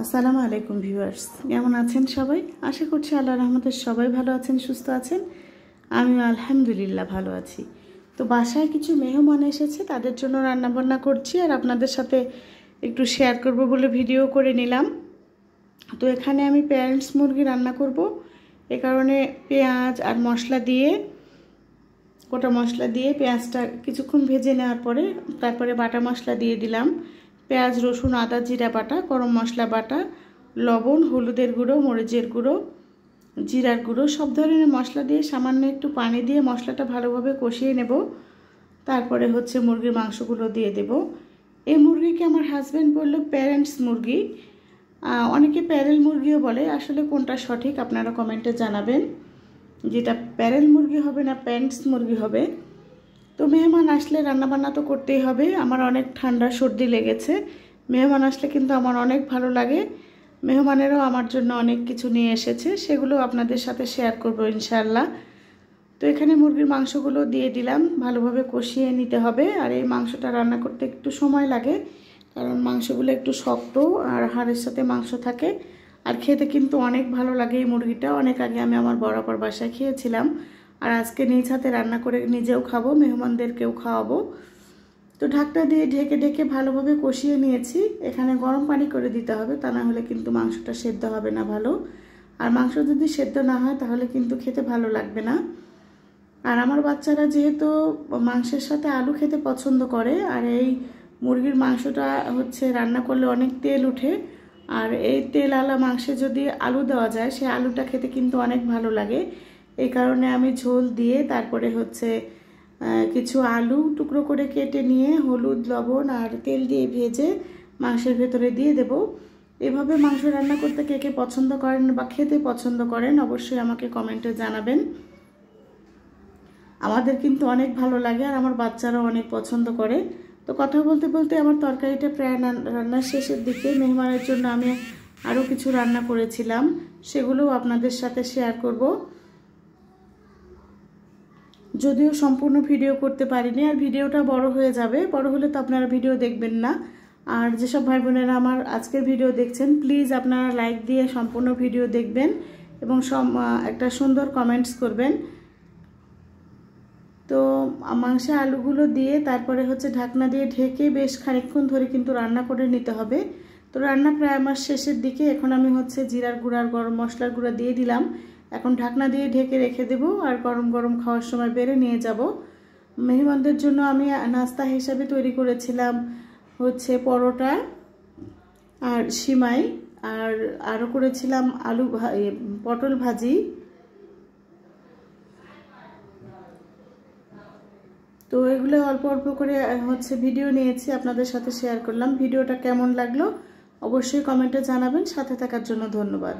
আসসালামু আলাইকুম ভিউয়ার্স, কেমন আছেন সবাই? আশা করছি আল্লাহর রহমতে সবাই ভালো আছেন, সুস্থ আছেন। আমি আলহামদুলিল্লাহ ভালো আছি। তো বাসায় কিছু মেহমান এসেছে, তাদের জন্য রান্না বান্না করছি আর আপনাদের সাথে একটু শেয়ার করব বলে ভিডিও করে নিলাম। তো এখানে আমি প্যারেন্টস মুরগি রান্না করব, এ কারণে পেঁয়াজ আর মশলা দিয়ে, গোটা মশলা দিয়ে পেঁয়াজটা কিছুক্ষণ ভেজে নেওয়ার পরে তারপরে বাটা মশলা দিয়ে দিলাম। পেঁয়াজ, রসুন, আদা, জিরা বাটা, গরম মশলা বাটা, লবণ, হলুদের গুঁড়ো, মরিচের গুঁড়ো, জিরার গুঁড়ো, সব ধরনের মশলা দিয়ে সামান্য একটু পানি দিয়ে মশলাটা ভালোভাবে কষিয়ে নেব। তারপরে মুরগির মাংসগুলো দিয়ে দেব। এই মুরগিকে আমার হাজব্যান্ড বলল প্যারেন্টস মুরগি, অনেকে প্যারেল মুরগিও বলে। আসলে কোনটা সঠিক আপনারা কমেন্টে জানাবেন, যেটা প্যারেল মুরগি হবে না প্যারেন্টস মুরগি হবে। তো মেহমান আসলে রান্নাবান্না তো করতেই হবে। আমার অনেক ঠান্ডা সর্দি লেগেছে, মেহমান আসলে কিন্তু আমার অনেক ভালো লাগে। মেহমানেরও আমার জন্য অনেক কিছু নিয়ে এসেছে, সেগুলো আপনাদের সাথে শেয়ার করব ইনশাআল্লাহ। তো এখানে মুরগির মাংসগুলো দিয়ে দিলাম, ভালোভাবে কষিয়ে নিতে হবে। আর এই মাংসটা রান্না করতে একটু সময় লাগে, কারণ মাংসগুলো একটু শক্ত আর হাড়ের সাথে মাংস থাকে। আর খেতে কিন্তু অনেক ভালো লাগে এই মুরগিটা। অনেক আগে আমি আমার বরাবর বাসায় খেয়েছিলাম, আর আজকে নিজ হাতে রান্না করে নিজেও খাবো, মেহমানদেরকেও খাওয়াবো। তো ঢাকনা দিয়ে ঢেকে ঢেকে ভালোভাবে কষিয়ে নিয়েছি। এখানে গরম পানি করে দিতে হবে, তা না হলে কিন্তু মাংসটা সেদ্ধ হবে না ভালো। আর মাংস যদি সেদ্ধ না হয় তাহলে কিন্তু খেতে ভালো লাগবে না। আর আমার বাচ্চারা যেহেতু মাংসের সাথে আলু খেতে পছন্দ করে, আর এই মুরগির মাংসটা রান্না করলে অনেক তেল উঠে, আর এই তেল আলা মাংসে যদি আলু দেওয়া যায় সেই আলুটা খেতে কিন্তু অনেক ভালো লাগে। এই কারণে আমি ঝোল দিয়ে তারপরে কিছু আলু টুকরো করে কেটে নিয়ে হলুদ, লবণ আর তেল দিয়ে ভেজে মাংসের ভেতরে দিয়ে দেব। এভাবে মাংস রান্না করতে কে কে পছন্দ করেন বা খেতে পছন্দ করেন অবশ্যই আমাকে কমেন্টে জানাবেন। আমাদের কিন্তু অনেক ভালো লাগে, আর আমার বাচ্চারাও অনেক পছন্দ করে। তো কথা বলতে বলতে আমার তরকারিটা প্রায় রান্নার শেষের দিকে। মেহমানের জন্য আমি আরও কিছু রান্না করেছিলাম, সেগুলোও আপনাদের সাথে শেয়ার করব। যদিও সম্পূর্ণ ভিডিও করতে পারিনি, আর ভিডিওটা বড় হয়ে যাবে, বড় হলে তো আপনারা ভিডিও দেখবেন না। আর যেসব ভাই বোনেরা আমার আজকের ভিডিও দেখছেন, প্লিজ আপনারা লাইক দিয়ে সম্পূর্ণ ভিডিও দেখবেন এবং একটা সুন্দর কমেন্টস করবেন। তো মাংসে আলুগুলো দিয়ে তারপরে ঢাকনা দিয়ে ঢেকে বেশ খানিকক্ষণ ধরে কিন্তু রান্না করে নিতে হবে। তো রান্না প্রায় আমার শেষের দিকে। এখন আমি জিরার গুঁড়া আর গরম মশলার গুঁড়া দিয়ে দিলাম। এখন ঢাকনা দিয়ে ঢেকে রেখে দেব, আর গরম গরম খাওয়ার সময় বেড়ে নিয়ে যাব। মেহমানদের জন্য আমি নাস্তা হিসাবে তৈরি করেছিলাম পরোটা আর সিমাই, আর আরও করেছিলাম পটল ভাজি। তো এগুলো অল্প অল্প করে ভিডিও নিয়েছি, আপনাদের সাথে শেয়ার করলাম। ভিডিওটা কেমন লাগলো অবশ্যই কমেন্টে জানাবেন। সাথে থাকার জন্য ধন্যবাদ।